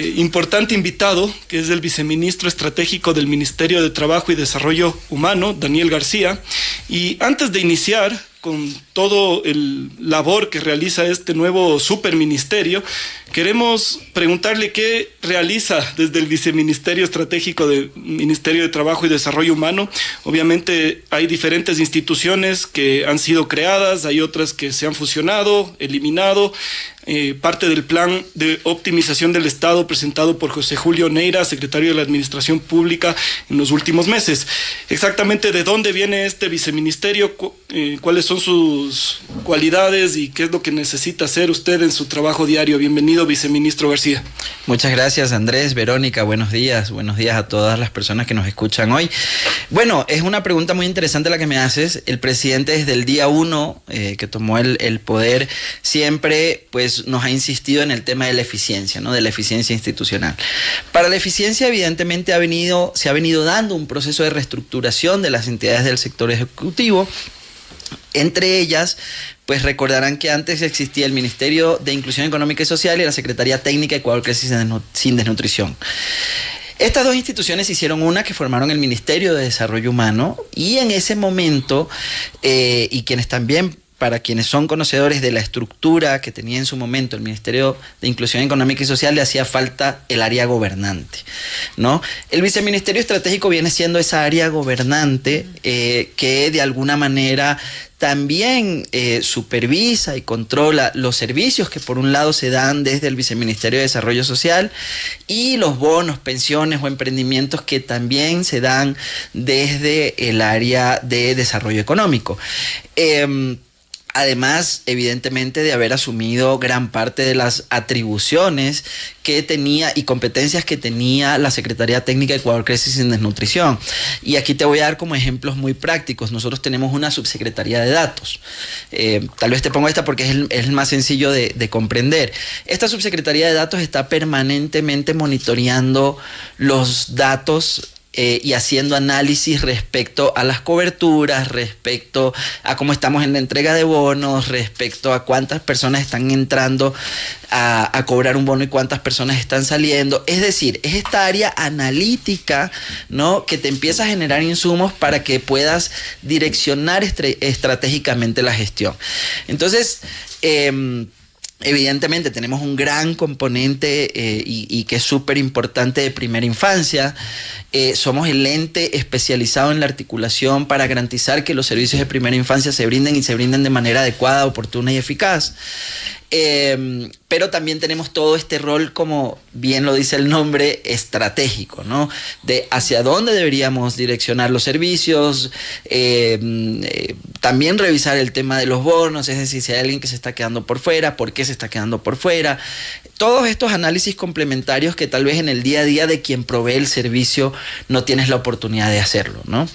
Importante invitado, que es el viceministro estratégico del Ministerio de Trabajo y Desarrollo Humano, Daniel García. Y antes de iniciar con todo el labor que realiza este nuevo superministerio, queremos preguntarle qué realiza desde el Viceministerio Estratégico del Ministerio de Trabajo y Desarrollo Humano. Obviamente hay diferentes instituciones que han sido creadas, hay otras que se han fusionado, eliminado. Parte del plan de optimización del Estado presentado por José Julio Neira, secretario de la Administración Pública, en los últimos meses. Exactamente de dónde viene este viceministerio, cuáles son sus cualidades y qué es lo que necesita hacer usted en su trabajo diario. Bienvenido, viceministro García. Muchas gracias, Andrés, Verónica, buenos días a todas las personas que nos escuchan hoy. Bueno, es una pregunta muy interesante la que me haces. El presidente desde el día 1 que tomó el poder siempre pues nos ha insistido en el tema de la eficiencia, ¿no? De la eficiencia institucional. Para la eficiencia, evidentemente, se ha venido dando un proceso de reestructuración de las entidades del sector ejecutivo. Entre ellas, pues recordarán que antes existía el Ministerio de Inclusión Económica y Social y la Secretaría Técnica de Ecuador Crisis sin Desnutrición. Estas dos instituciones hicieron una que formaron el Ministerio de Desarrollo Humano, y en ese momento, y para quienes son conocedores de la estructura que tenía en su momento el Ministerio de Inclusión Económica y Social, le hacía falta el área gobernante, ¿no? El viceministerio estratégico viene siendo esa área gobernante que de alguna manera también supervisa y controla los servicios que por un lado se dan desde el Viceministerio de Desarrollo Social y los bonos, pensiones o emprendimientos que también se dan desde el área de desarrollo económico. Además, evidentemente, de haber asumido gran parte de las atribuciones que tenía y competencias que tenía la Secretaría Técnica de Ecuador Crisis sin Desnutrición. Y aquí te voy a dar como ejemplos muy prácticos. Nosotros tenemos una subsecretaría de datos. Tal vez te pongo esta porque es el más sencillo de comprender. Esta subsecretaría de datos está permanentemente monitoreando los datos y haciendo análisis respecto a las coberturas, respecto a cómo estamos en la entrega de bonos, respecto a cuántas personas están entrando a cobrar un bono y cuántas personas están saliendo. Es decir, es esta área analítica, ¿no?, que te empieza a generar insumos para que puedas direccionar estratégicamente la gestión. Entonces, evidentemente tenemos un gran componente y que es súper importante de primera infancia. Somos el ente especializado en la articulación para garantizar que los servicios de primera infancia se brinden de manera adecuada, oportuna y eficaz. Pero también tenemos todo este rol, como bien lo dice el nombre, estratégico, ¿no? De hacia dónde deberíamos direccionar los servicios, también revisar el tema de los bonos, es decir, si hay alguien que se está quedando por fuera, por qué se está quedando por fuera. Todos estos análisis complementarios que tal vez en el día a día de quien provee el servicio no tienes la oportunidad de hacerlo, ¿no?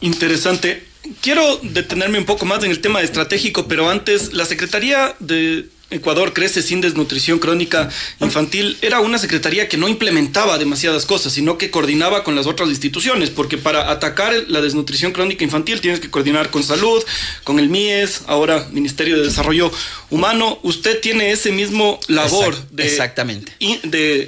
Interesante. Quiero detenerme un poco más en el tema estratégico, pero antes, la Secretaría de Ecuador Crece sin Desnutrición Crónica Infantil era una secretaría que no implementaba demasiadas cosas, sino que coordinaba con las otras instituciones, porque para atacar la desnutrición crónica infantil tienes que coordinar con salud, con el MIES, ahora Ministerio de Desarrollo Humano. Usted tiene ese mismo labor de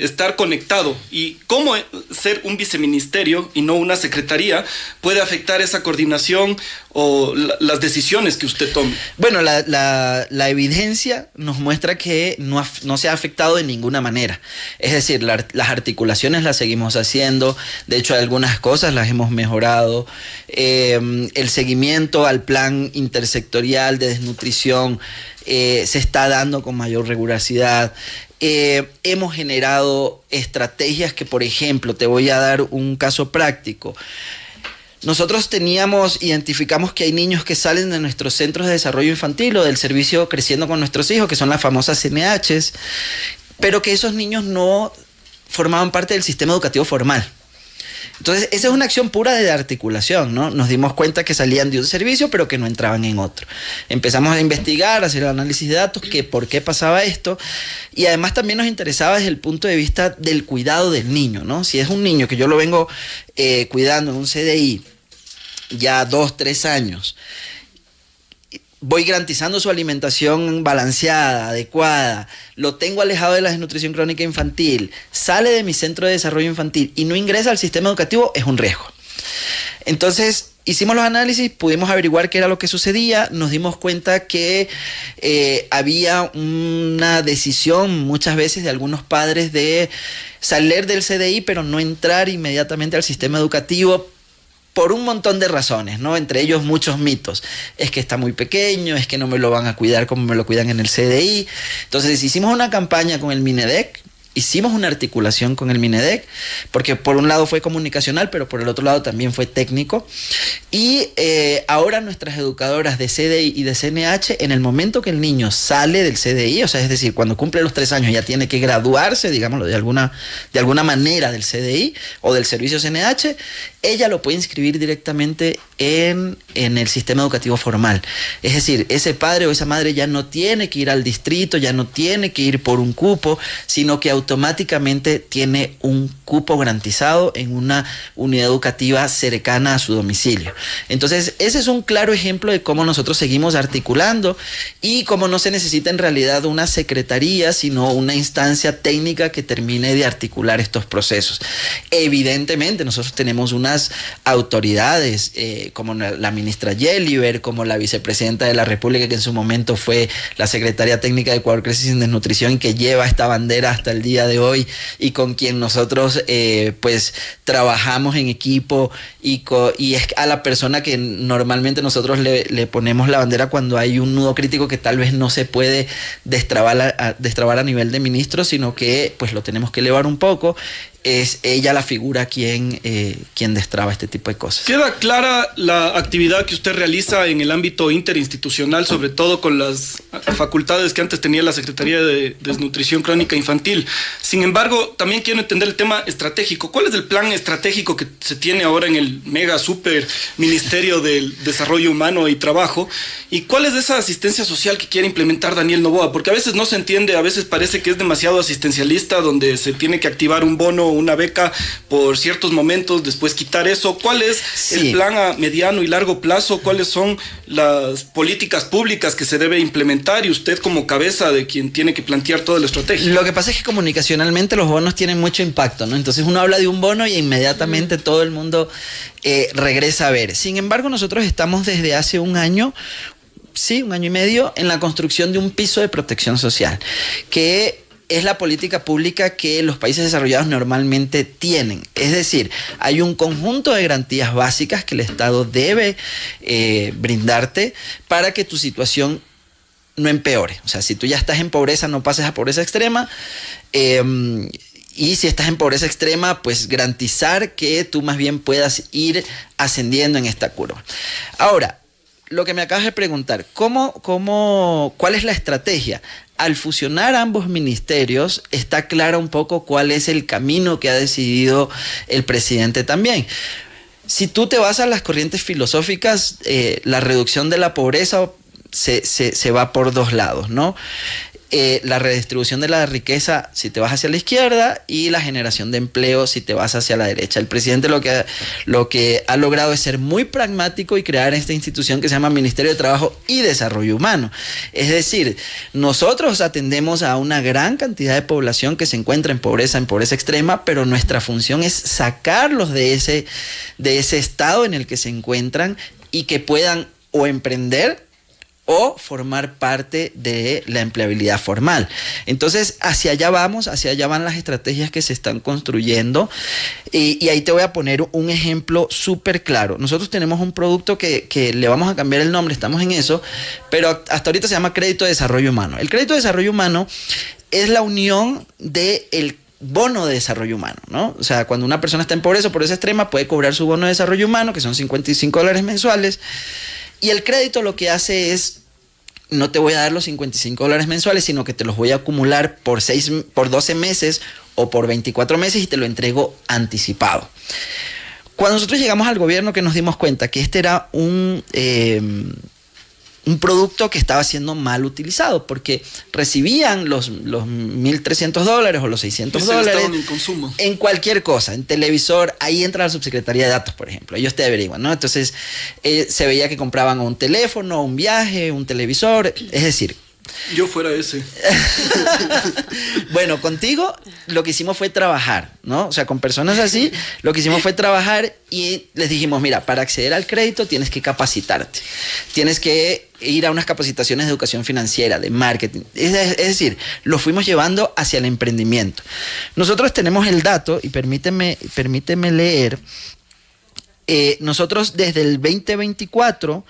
estar conectado. ¿Y cómo ser un viceministerio y no una secretaría puede afectar esa coordinación o las decisiones que usted tome? Bueno, la evidencia nos muestra que no se ha afectado de ninguna manera. Es decir, las articulaciones las seguimos haciendo. De hecho, algunas cosas las hemos mejorado. El seguimiento al plan intersectorial de desnutrición se está dando con mayor rigurosidad. Hemos generado estrategias que, por ejemplo, te voy a dar un caso práctico. Nosotros identificamos que hay niños que salen de nuestros centros de desarrollo infantil o del servicio Creciendo con Nuestros Hijos, que son las famosas CNHs, pero que esos niños no formaban parte del sistema educativo formal. Entonces, esa es una acción pura de articulación, ¿no? Nos dimos cuenta que salían de un servicio, pero que no entraban en otro. Empezamos a investigar, a hacer el análisis de datos, que por qué pasaba esto, y además también nos interesaba desde el punto de vista del cuidado del niño, ¿no? Si es un niño que yo lo vengo cuidando en un CDI ya 2, 3 años, voy garantizando su alimentación balanceada, adecuada, lo tengo alejado de la desnutrición crónica infantil, sale de mi centro de desarrollo infantil y no ingresa al sistema educativo, es un riesgo. Entonces, hicimos los análisis, pudimos averiguar qué era lo que sucedía, nos dimos cuenta que había una decisión muchas veces de algunos padres de salir del CDI, pero no entrar inmediatamente al sistema educativo por un montón de razones, ¿no? Entre ellos muchos mitos. Es que está muy pequeño, es que no me lo van a cuidar como me lo cuidan en el CDI. Entonces hicimos una campaña con el Minedec, hicimos una articulación con el Minedec, porque por un lado fue comunicacional, pero por el otro lado también fue técnico. Y ahora nuestras educadoras de CDI y de CNH, en el momento que el niño sale del CDI, o sea, es decir, cuando cumple los 3 años ya tiene que graduarse, digámoslo de alguna manera del CDI o del servicio CNH, ella lo puede inscribir directamente en el sistema educativo formal. Es decir, ese padre o esa madre ya no tiene que ir al distrito, ya no tiene que ir por un cupo, sino que automáticamente tiene un cupo garantizado en una unidad educativa cercana a su domicilio. Entonces, ese es un claro ejemplo de cómo nosotros seguimos articulando y cómo no se necesita en realidad una secretaría, sino una instancia técnica que termine de articular estos procesos. Evidentemente, nosotros tenemos unas autoridades como la ministra Yeliver, como la vicepresidenta de la República, que en su momento fue la secretaria técnica de Ecuador Crece Sin Desnutrición y que lleva esta bandera hasta el día de hoy y con quien nosotros pues trabajamos en equipo y es a la persona que normalmente nosotros le ponemos la bandera cuando hay un nudo crítico que tal vez no se puede destrabar a nivel de ministro, sino que pues lo tenemos que elevar un poco. Es ella la figura quien destraba este tipo de cosas. Queda clara la actividad que usted realiza en el ámbito interinstitucional, sobre todo con las facultades que antes tenía la Secretaría de Desnutrición Crónica Infantil. Sin embargo, también quiero entender el tema estratégico. ¿Cuál es el plan estratégico que se tiene ahora en el mega super Ministerio del Desarrollo Humano y Trabajo? ¿Y cuál es esa asistencia social que quiere implementar Daniel Noboa? Porque a veces no se entiende, a veces parece que es demasiado asistencialista, donde se tiene que activar un bono, una beca por ciertos momentos, después quitar eso. ¿Cuál es el plan a mediano y largo plazo? ¿Cuáles son las políticas públicas que se debe implementar? Y usted como cabeza de quien tiene que plantear toda la estrategia. Lo que pasa es que comunicacionalmente los bonos tienen mucho impacto, ¿no? Entonces uno habla de un bono y inmediatamente todo el mundo regresa a ver. Sin embargo, nosotros estamos desde hace un año, sí, 1 año y medio, en la construcción de un piso de protección social, que es la política pública que los países desarrollados normalmente tienen. Es decir, hay un conjunto de garantías básicas que el Estado debe brindarte para que tu situación no empeore. O sea, si tú ya estás en pobreza, no pases a pobreza extrema. Y si estás en pobreza extrema, pues garantizar que tú más bien puedas ir ascendiendo en esta curva. Ahora, lo que me acabas de preguntar, ¿cuál es la estrategia? Al fusionar ambos ministerios, está claro un poco cuál es el camino que ha decidido el presidente también. Si tú te vas a las corrientes filosóficas, la reducción de la pobreza se va por 2 lados, ¿no? La redistribución de la riqueza si te vas hacia la izquierda y la generación de empleo si te vas hacia la derecha. El presidente lo que ha logrado es ser muy pragmático y crear esta institución que se llama Ministerio de Trabajo y Desarrollo Humano. Es decir, nosotros atendemos a una gran cantidad de población que se encuentra en pobreza extrema, pero nuestra función es sacarlos de ese estado en el que se encuentran y que puedan o emprender o formar parte de la empleabilidad formal. Entonces, hacia allá vamos, hacia allá van las estrategias que se están construyendo y ahí te voy a poner un ejemplo súper claro. Nosotros tenemos un producto que le vamos a cambiar el nombre, estamos en eso, pero hasta ahorita se llama Crédito de Desarrollo Humano. El Crédito de Desarrollo Humano es la unión del bono de desarrollo humano, ¿no? O sea, cuando una persona está en pobreza extrema, puede cobrar su bono de desarrollo humano, que son $55 mensuales. Y el crédito lo que hace es, no te voy a dar los $55 mensuales, sino que te los voy a acumular por 12 meses o por 24 meses y te lo entrego anticipado. Cuando nosotros llegamos al gobierno, que nos dimos cuenta que este era un un producto que estaba siendo mal utilizado, porque recibían los $1,300 o los $600 en consumo. En cualquier cosa, en televisor. Ahí entra la Subsecretaría de Datos, por ejemplo, ellos te averiguan, ¿no? Entonces se veía que compraban un teléfono, un viaje, un televisor, es decir, yo fuera ese. Bueno, contigo lo que hicimos fue trabajar, ¿no? O sea, con personas así, lo que hicimos fue trabajar y les dijimos, mira, para acceder al crédito tienes que capacitarte. Tienes que ir a unas capacitaciones de educación financiera, de marketing. Es decir, lo fuimos llevando hacia el emprendimiento. Nosotros tenemos el dato, y permíteme leer. Nosotros desde el 2024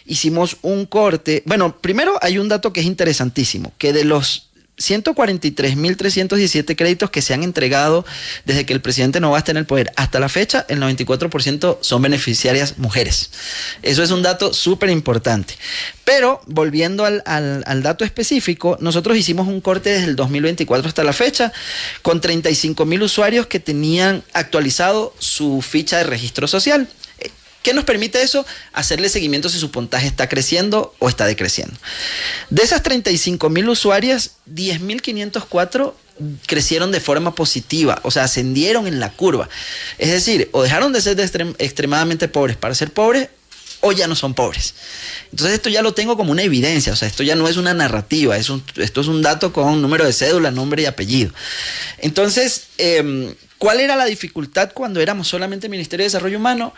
hicimos un corte. Bueno, primero hay un dato que es interesantísimo, que de los 143.317 créditos que se han entregado desde que el presidente no va a estar en el poder hasta la fecha, el 94% son beneficiarias mujeres. Eso es un dato súper importante. Pero volviendo al dato específico, nosotros hicimos un corte desde el 2024 hasta la fecha con 35.000 usuarios que tenían actualizado su ficha de registro social. ¿Qué nos permite eso? Hacerle seguimiento si su puntaje está creciendo o está decreciendo. De esas 35.000 usuarias, 10.504 crecieron de forma positiva, o sea, ascendieron en la curva. Es decir, o dejaron de ser extremadamente pobres para ser pobres, o ya no son pobres. Entonces esto ya lo tengo como una evidencia, o sea, esto ya no es una narrativa, esto es un dato con número de cédula, nombre y apellido. Entonces, ¿cuál era la dificultad cuando éramos solamente Ministerio de Desarrollo Humano?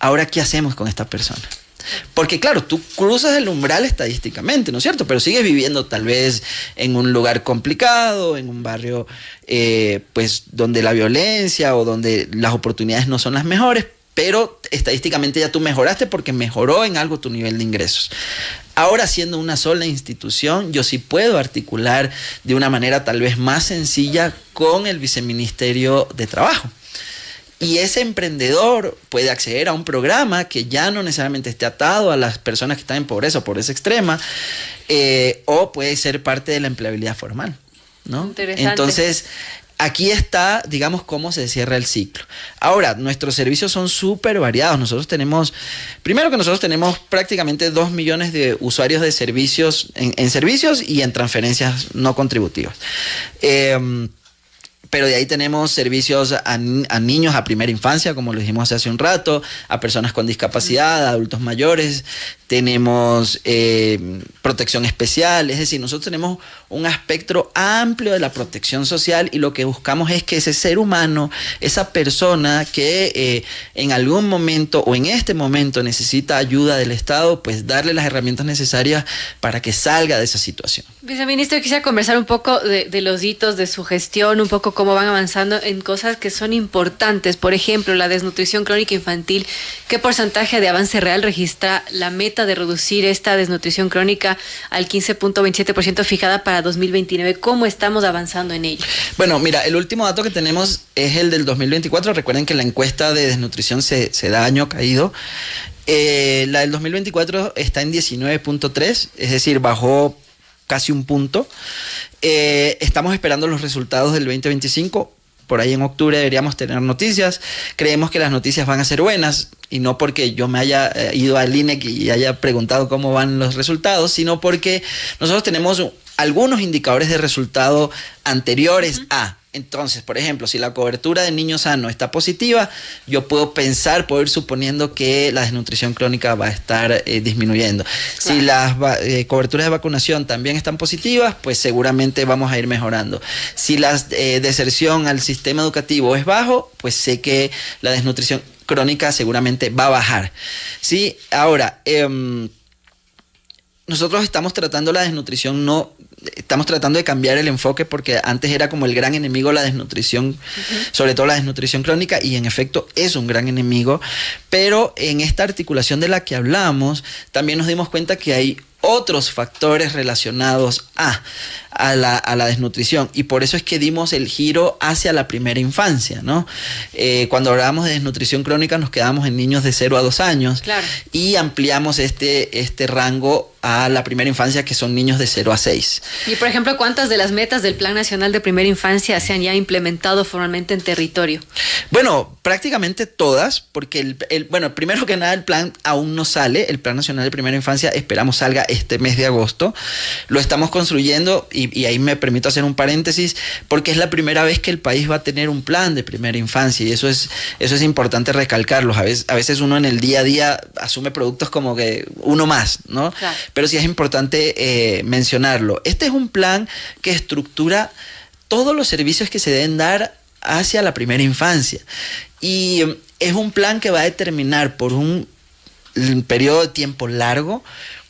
Ahora, ¿qué hacemos con esta persona? Porque claro, tú cruzas el umbral estadísticamente, ¿no es cierto? Pero sigues viviendo tal vez en un lugar complicado, en un barrio pues donde la violencia o donde las oportunidades no son las mejores, pero estadísticamente ya tú mejoraste porque mejoró en algo tu nivel de ingresos. Ahora, siendo una sola institución, yo sí puedo articular de una manera tal vez más sencilla con el Viceministerio de Trabajo. Y ese emprendedor puede acceder a un programa que ya no necesariamente esté atado a las personas que están en pobreza o pobreza extrema, o puede ser parte de la empleabilidad formal, ¿no? Interesante. Entonces, aquí está, digamos, cómo se cierra el ciclo. Ahora, nuestros servicios son súper variados. Nosotros tenemos prácticamente 2 millones de usuarios de servicios, en servicios y en transferencias no contributivas. Pero de ahí tenemos servicios a niños a primera infancia, como lo dijimos hace un rato, a personas con discapacidad, a adultos mayores. Tenemos protección especial, es decir, nosotros tenemos un espectro amplio de la protección social y lo que buscamos es que ese ser humano, esa persona que en algún momento o en este momento necesita ayuda del Estado, pues darle las herramientas necesarias para que salga de esa situación. Viceministro, quisiera conversar un poco de los hitos de su gestión, un poco cómo van avanzando en cosas que son importantes. Por ejemplo, la desnutrición crónica infantil. ¿Qué porcentaje de avance real registra la meta de reducir esta desnutrición crónica al 15.27% fijada para 2029? ¿Cómo estamos avanzando en ello? Bueno, mira, el último dato que tenemos es el del 2024. Recuerden que la encuesta de desnutrición se da año caído. La del 2024 está en 19.3, es decir, bajó casi un punto. Estamos esperando los resultados del 2025. Por ahí en octubre deberíamos tener noticias. Creemos que las noticias van a ser buenas, y no porque yo me haya ido al INEC y haya preguntado cómo van los resultados, sino porque nosotros tenemos algunos indicadores de resultado anteriores a. Entonces, por ejemplo, si la cobertura de niño sano está positiva, yo puedo ir suponiendo que la desnutrición crónica va a estar disminuyendo. Claro. Si las coberturas de vacunación también están positivas, pues seguramente vamos a ir mejorando. Si la deserción al sistema educativo es bajo, pues sé que la desnutrición crónica seguramente va a bajar. ¿Sí? Ahora, nosotros estamos tratando la desnutrición estamos tratando de cambiar el enfoque, porque antes era como el gran enemigo la desnutrición, sobre todo la desnutrición crónica, y en efecto es un gran enemigo, pero en esta articulación de la que hablamos también nos dimos cuenta que hay otros factores relacionados a la desnutrición, y por eso es que dimos el giro hacia la primera infancia, ¿no? Cuando hablábamos de desnutrición crónica nos quedamos en niños de 0 a 2 años, claro, y ampliamos este rango a la primera infancia, que son niños de 0 a 6. Y, por ejemplo, ¿cuántas de las metas del Plan Nacional de Primera Infancia se han ya implementado formalmente en territorio? Bueno, prácticamente todas, porque bueno, primero que nada, el plan aún no sale. El Plan Nacional de Primera Infancia esperamos salga este mes de agosto. Lo estamos construyendo y ahí me permito hacer un paréntesis, porque es la primera vez que el país va a tener un plan de primera infancia, y eso es importante recalcarlo. A veces uno en el día a día asume productos como que uno más, ¿no? Claro. Pero sí es importante mencionarlo. Este es un plan que estructura todos los servicios que se deben dar hacia la primera infancia. Y es un plan que va a determinar por un periodo de tiempo largo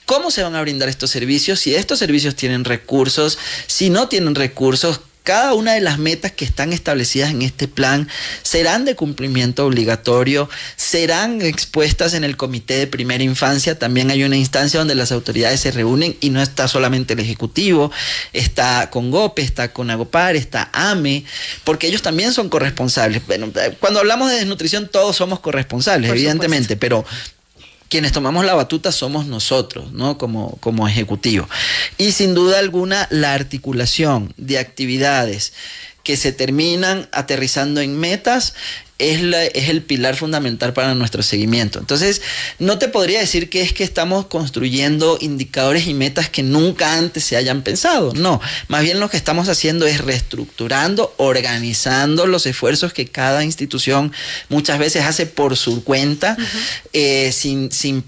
cómo se van a brindar estos servicios, si estos servicios tienen recursos, si no tienen recursos. Cada una de las metas que están establecidas en este plan serán de cumplimiento obligatorio, serán expuestas en el Comité de Primera Infancia. También hay una instancia donde las autoridades se reúnen y no está solamente el Ejecutivo, está Congope, está Conagopar, está AME, porque ellos también son corresponsables. Bueno, cuando hablamos de desnutrición todos somos corresponsables, por evidentemente, pero quienes tomamos la batuta somos nosotros, ¿no? Como ejecutivo. Y sin duda alguna, la articulación de actividades que se terminan aterrizando en metas es el pilar fundamental para nuestro seguimiento. Entonces, no te podría decir que es que estamos construyendo indicadores y metas que nunca antes se hayan pensado. No, más bien lo que estamos haciendo es reestructurando, organizando los esfuerzos que cada institución muchas veces hace por su cuenta, sin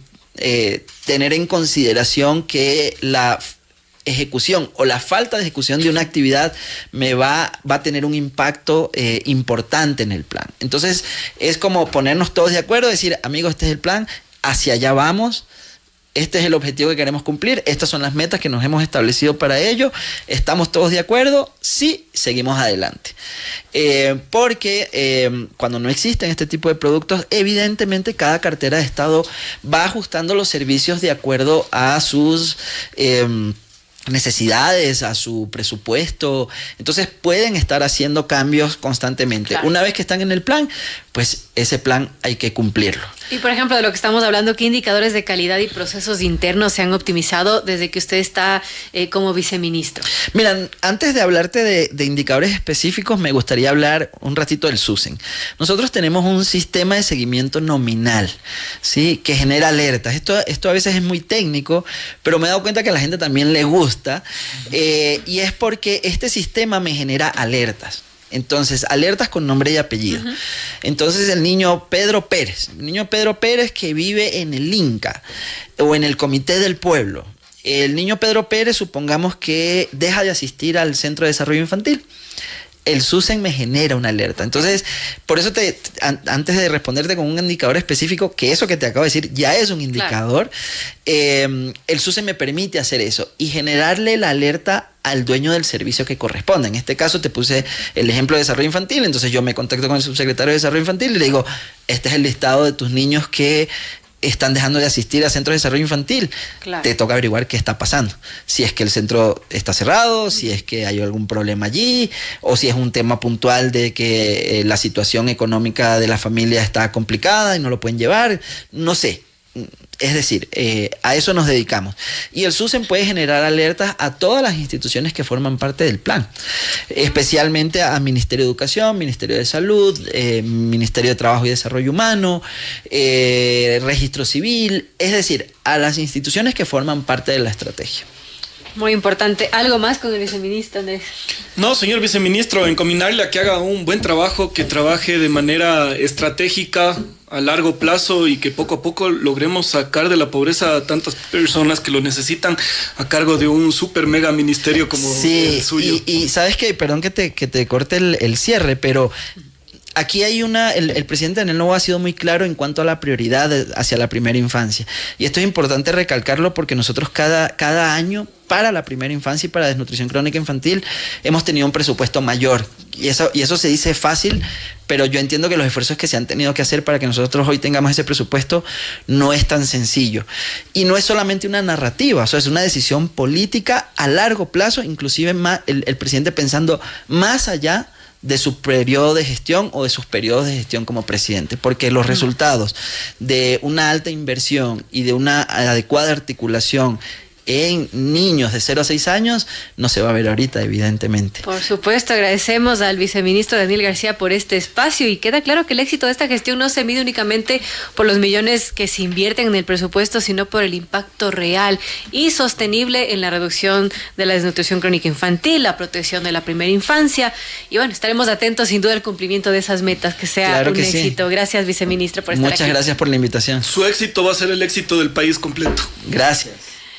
tener en consideración que la ejecución o la falta de ejecución de una actividad va a tener un impacto importante en el plan. Entonces es como ponernos todos de acuerdo, decir, amigos, este es el plan, hacia allá vamos, este es el objetivo que queremos cumplir, estas son las metas que nos hemos establecido para ello, estamos todos de acuerdo, sí, seguimos adelante. Porque cuando no existen este tipo de productos, evidentemente cada cartera de Estado va ajustando los servicios de acuerdo a sus necesidades, a su presupuesto. Entonces pueden estar haciendo cambios constantemente. Claro. Una vez que están en el plan, pues ese plan hay que cumplirlo. Y por ejemplo, de lo que estamos hablando, ¿qué indicadores de calidad y procesos internos se han optimizado desde que usted está como viceministro? Mira, antes de hablarte de indicadores específicos, me gustaría hablar un ratito del SUSEN. Nosotros tenemos un sistema de seguimiento nominal, ¿sí? Que genera alertas. Esto a veces es muy técnico, pero me he dado cuenta que a la gente también le gusta, y es porque este sistema me genera alertas. Entonces, alertas con nombre y apellido. Entonces, el niño Pedro Pérez que vive en el Inca o en el Comité del Pueblo. El niño Pedro Pérez, supongamos que deja de asistir al Centro de Desarrollo Infantil. El SUSEN me genera una alerta. Entonces, por eso antes de responderte con un indicador específico, que eso que te acabo de decir ya es un indicador, claro. El SUSEN me permite hacer eso y generarle la alerta al dueño del servicio que corresponde. En este caso te puse el ejemplo de desarrollo infantil, entonces yo me contacto con el subsecretario de Desarrollo Infantil y le digo, este es el listado de tus niños que están dejando de asistir a centros de desarrollo infantil. Claro. Te toca averiguar qué está pasando. Si es que el centro está cerrado, si es que hay algún problema allí, o si es un tema puntual de que la situación económica de la familia está complicada y no lo pueden llevar. No sé. Es decir, a eso nos dedicamos. Y el SUSEN puede generar alertas a todas las instituciones que forman parte del plan, especialmente a Ministerio de Educación, Ministerio de Salud, Ministerio de Trabajo y Desarrollo Humano, Registro Civil, es decir, a las instituciones que forman parte de la estrategia. Muy importante. ¿Algo más con el viceministro, Andrés? No, señor viceministro, encomendarle a que haga un buen trabajo, que trabaje de manera estratégica a largo plazo y que poco a poco logremos sacar de la pobreza a tantas personas que lo necesitan a cargo de un super mega ministerio como el suyo. Y sabes que, perdón que te corte el cierre, pero aquí hay el presidente Daniel Noboa ha sido muy claro en cuanto a la prioridad hacia la primera infancia. Y esto es importante recalcarlo porque nosotros cada año para la primera infancia y para desnutrición crónica infantil hemos tenido un presupuesto mayor. Y eso se dice fácil, pero yo entiendo que los esfuerzos que se han tenido que hacer para que nosotros hoy tengamos ese presupuesto no es tan sencillo. Y no es solamente una narrativa, o sea, es una decisión política a largo plazo, inclusive el presidente pensando más allá de su periodo de gestión o de sus periodos de gestión como presidente, porque los resultados de una alta inversión y de una adecuada articulación en niños de 0 a 6 años no se va a ver ahorita, evidentemente. Por supuesto, agradecemos al viceministro Daniel García por este espacio y queda claro que el éxito de esta gestión no se mide únicamente por los millones que se invierten en el presupuesto, sino por el impacto real y sostenible en la reducción de la desnutrición crónica infantil, la protección de la primera infancia y bueno, estaremos atentos sin duda al cumplimiento de esas metas, que sea Claro un que sí. éxito. Gracias, viceministro, por estar aquí. Muchas gracias por la invitación. Su éxito va a ser el éxito del país completo. Gracias.